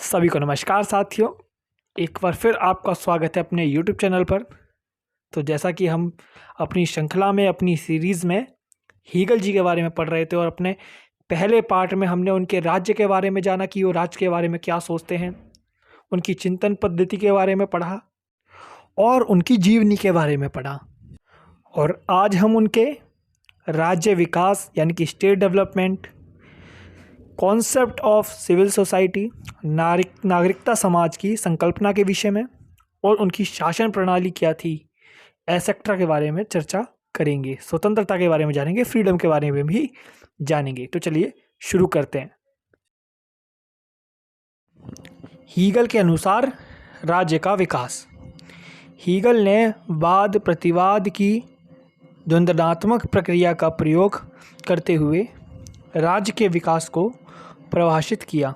सभी को नमस्कार साथियों, एक बार फिर आपका स्वागत है अपने YouTube चैनल पर। तो जैसा कि हम अपनी श्रृंखला में अपनी सीरीज़ में हीगल जी के बारे में पढ़ रहे थे और अपने पहले पार्ट में हमने उनके राज्य के बारे में जाना कि वो राज्य के बारे में क्या सोचते हैं, उनकी चिंतन पद्धति के बारे में पढ़ा और उनकी जीवनी के बारे में पढ़ा। और आज हम उनके राज्य विकास यानी कि state development, concept of civil society, नागरिकता समाज की संकल्पना के विषय में और उनकी शासन प्रणाली क्या थी एसेक्ट्रा के बारे में चर्चा करेंगे। स्वतंत्रता के बारे में जानेंगे, फ्रीडम के बारे में भी जानेंगे। तो चलिए शुरू करते हैं। हीगल के अनुसार राज्य का विकास। हीगल ने वाद प्रतिवाद की द्वंद्वात्मक प्रक्रिया का प्रयोग करते हुए राज्य के विकास को परिभाषित किया।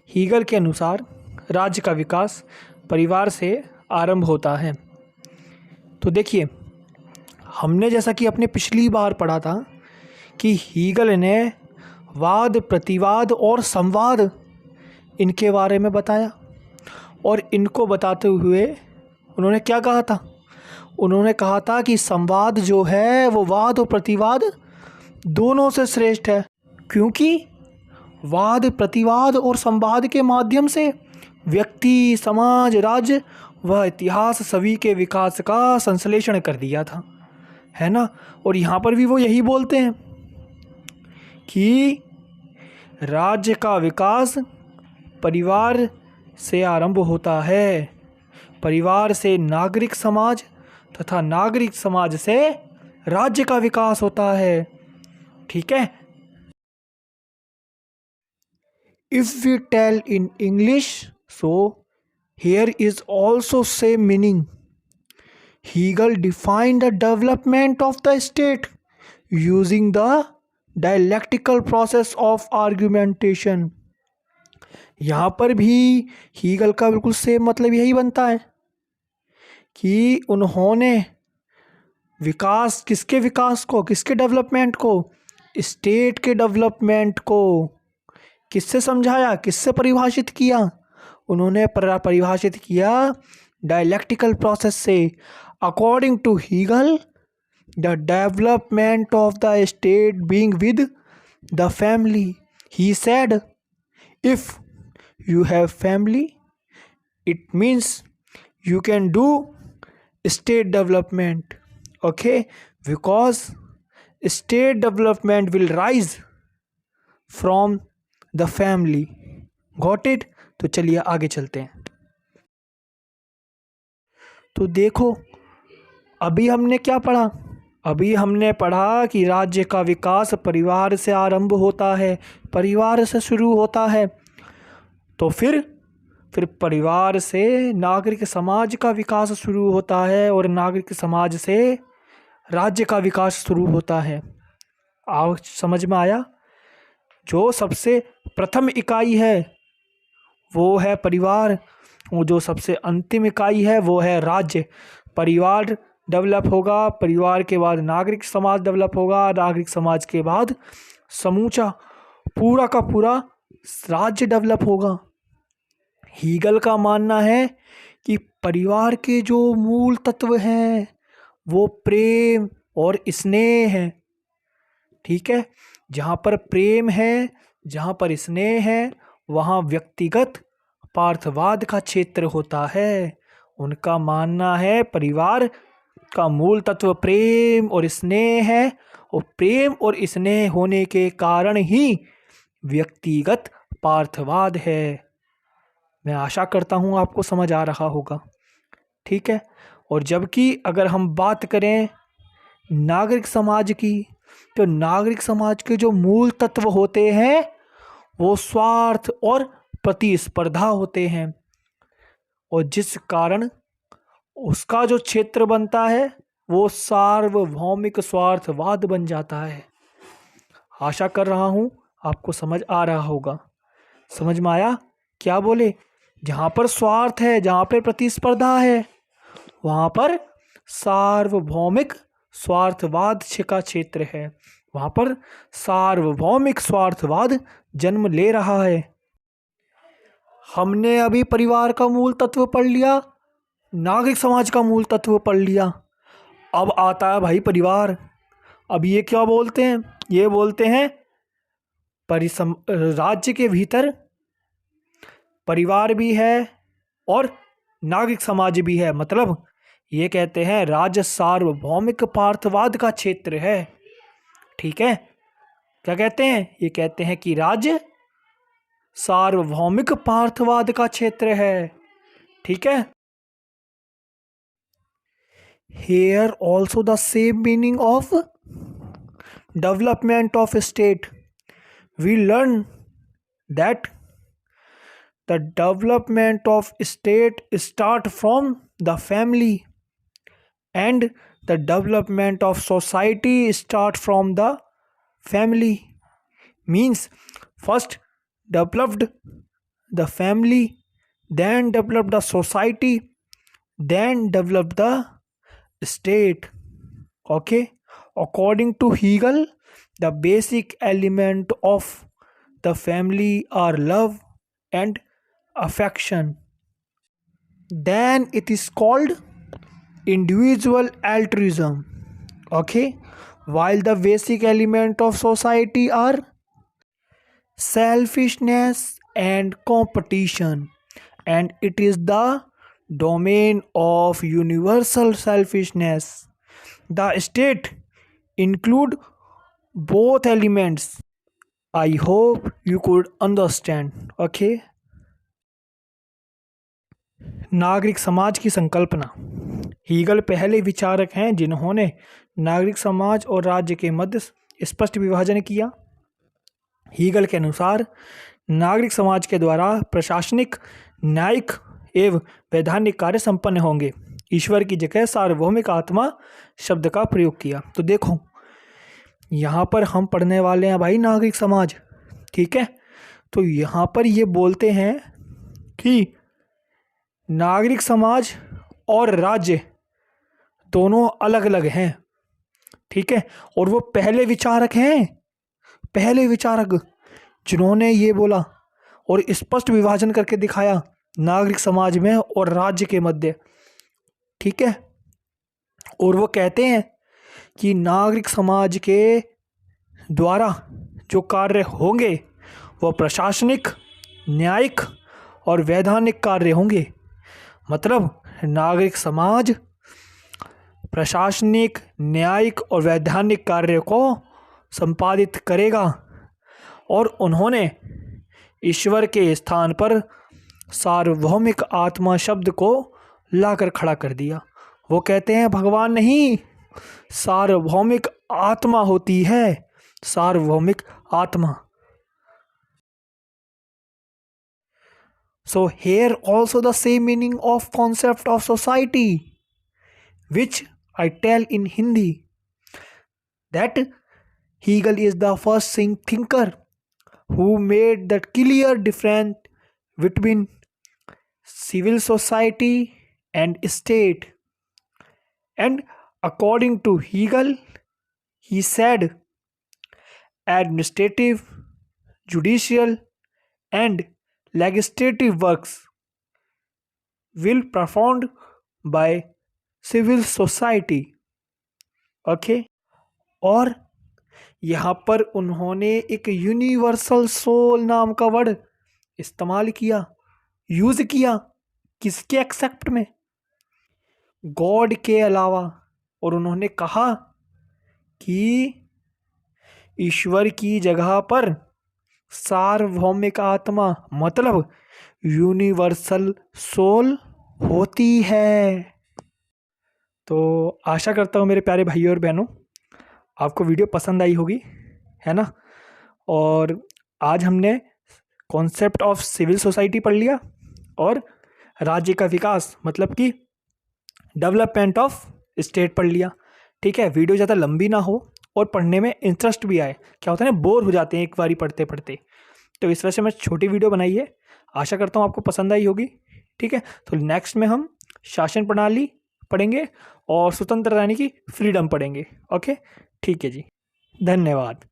हीगल के अनुसार राज्य का विकास परिवार से आरंभ होता है। तो देखिए, हमने जैसा कि अपने पिछली बार पढ़ा था कि हीगल ने वाद प्रतिवाद और संवाद इनके बारे में बताया और इनको बताते हुए उन्होंने क्या कहा था? उन्होंने कहा था कि संवाद जो है वो वाद और प्रतिवाद दोनों से श्रेष्ठ है, क्योंकि वाद प्रतिवाद और संवाद के माध्यम से व्यक्ति, समाज, राज्य व इतिहास सभी के विकास का संश्लेषण कर दिया था, है ना। और यहाँ पर भी वो यही बोलते हैं कि राज्य का विकास परिवार से आरंभ होता है, परिवार से नागरिक समाज तथा नागरिक समाज से राज्य का विकास होता है। ठीक है। If we tell in English, so here is also same meaning. Hegel defined the development of the state using the dialectical process of argumentation. यहाँ पर भी हीगल का बिल्कुल सेम मतलब यही बनता है कि उन्होंने विकास, किसके विकास को, किसके डेवलपमेंट को, स्टेट के डेवलपमेंट को किससे समझाया, किससे परिभाषित किया? उन्होंने परिभाषित किया डायलेक्टिकल प्रोसेस से। According to Hegel, the development of the state being with the family, he said, if you have family, it means you can do state development, okay, because state development will rise from the family. Got it? तो चलिए आगे चलते हैं। तो देखो, अभी हमने क्या पढ़ा? अभी हमने पढ़ा कि राज्य का विकास परिवार से आरंभ होता है, परिवार से शुरू होता है। तो फिर परिवार से नागरिक समाज का विकास शुरू होता है और नागरिक समाज से राज्य का विकास शुरू होता है। आओ, समझ में आया? जो सबसे प्रथम इकाई है वो है परिवार, वो जो सबसे अंतिम इकाई है वो है राज्य। परिवार डेवलप होगा, परिवार के बाद नागरिक समाज डेवलप होगा, नागरिक समाज के बाद समूचा पूरा का पूरा राज्य डेवलप होगा। हीगल का मानना है कि परिवार के जो मूल तत्व हैं वो प्रेम और स्नेह है। ठीक है। जहाँ पर प्रेम है, जहाँ पर स्नेह है, वहाँ व्यक्तिगत पार्थवाद का क्षेत्र होता है। उनका मानना है परिवार का मूल तत्व प्रेम और स्नेह है और प्रेम और स्नेह होने के कारण ही व्यक्तिगत पार्थवाद है। मैं आशा करता हूँ आपको समझ आ रहा होगा। ठीक है। और जबकि अगर हम बात करें नागरिक समाज की, तो नागरिक समाज के जो मूल तत्व होते हैं वो स्वार्थ और प्रतिस्पर्धा होते हैं, और जिस कारण उसका जो क्षेत्र बनता है वो सार्वभौमिक स्वार्थवाद बन जाता है। आशा कर रहा हूँ आपको समझ आ रहा होगा। समझ में आया? क्या बोले? जहाँ पर स्वार्थ है, जहाँ पर प्रतिस्पर्धा है, वहाँ पर सार्वभौमिक स्वार्थवाद का क्षेत्र है, वहाँ पर सार्वभौमिक स्वार्थवाद जन्म ले रहा है। हमने अभी परिवार का मूल तत्व पढ़ लिया, नागरिक समाज का मूल तत्व पढ़ लिया। अब आता है भाई परिवार। अब ये क्या बोलते हैं? ये बोलते हैं राज्य के भीतर परिवार भी है और नागरिक समाज भी है। मतलब ये कहते हैं राज्य सार्वभौमिक पार्थवाद का क्षेत्र है। ठीक है, क्या कहते हैं? ये कहते हैं कि राज्य सार्वभौमिक पार्थवाद का क्षेत्र है। ठीक है। Here also the same meaning of development of state. We learn that the development of state start from the family and the development of society start from the family. Means first developed the family, then developed the society, then developed the state. Okay, according to Hegel, the basic element of the family are love and affection. Then it is called individual altruism. Okay, while the basic element of society are selfishness and competition, and it is the domain of universal selfishness. The state include both elements. I hope you could understand. Okay. नागरिक समाज की संकल्पना। Hegel पहले विचारक हैं जिन्होंने नागरिक समाज और राज्य के मध्य स्पष्ट विभाजन किया। हीगल के अनुसार नागरिक समाज के द्वारा प्रशासनिक, न्यायिक एवं वैधानिक कार्य संपन्न होंगे। ईश्वर की जगह सार्वभौमिक आत्मा शब्द का प्रयोग किया। तो देखो यहाँ पर हम पढ़ने वाले हैं भाई नागरिक समाज। ठीक है, तो यहाँ पर ये बोलते हैं कि नागरिक समाज और राज्य दोनों अलग अलग हैं। ठीक है, और वो पहले विचारक हैं, पहले विचारक जिन्होंने ये बोला और स्पष्ट विभाजन करके दिखाया नागरिक समाज में और राज्य के मध्य। ठीक है, और वो कहते हैं कि नागरिक समाज के द्वारा जो कार्य होंगे वो प्रशासनिक, न्यायिक और वैधानिक कार्य होंगे। मतलब नागरिक समाज प्रशासनिक, न्यायिक और वैधानिक कार्य को संपादित करेगा। और उन्होंने ईश्वर के स्थान पर सार्वभौमिक आत्मा शब्द को लाकर खड़ा कर दिया। वो कहते हैं भगवान नहीं, सार्वभौमिक आत्मा होती है, सार्वभौमिक आत्मा। So here also the same meaning of concept of society, which I tell in Hindi, that Hegel is the first thinker who made the clear difference between civil society and state. And according to Hegel, he said administrative, judicial and legislative works will performed by civil society. Okay, और यहाँ पर उन्होंने एक universal soul नाम का word इस्तेमाल किया, use किया। किसके एक्सेप्ट में? गॉड के अलावा। और उन्होंने कहा कि ईश्वर की जगह पर सार्वभौमिक आत्मा मतलब यूनिवर्सल सोल होती है। तो आशा करता हूँ मेरे प्यारे भाइयों और बहनों आपको वीडियो पसंद आई होगी, है ना। और आज हमने कॉन्सेप्ट ऑफ सिविल सोसाइटी पढ़ लिया और राज्य का विकास मतलब कि डेवलपमेंट ऑफ स्टेट पढ़ लिया। ठीक है, वीडियो ज़्यादा लंबी ना हो और पढ़ने में इंटरेस्ट भी आए। क्या होता है ना, बोर हो जाते हैं एक बारी पढ़ते पढ़ते, तो इस वजह से मैं छोटी वीडियो बनाई है। आशा करता हूँ आपको पसंद आई होगी। ठीक है, तो नेक्स्ट में हम शासन प्रणाली पढ़ेंगे और स्वतंत्र रहने की फ्रीडम पढ़ेंगे। ओके, ठीक है जी, धन्यवाद।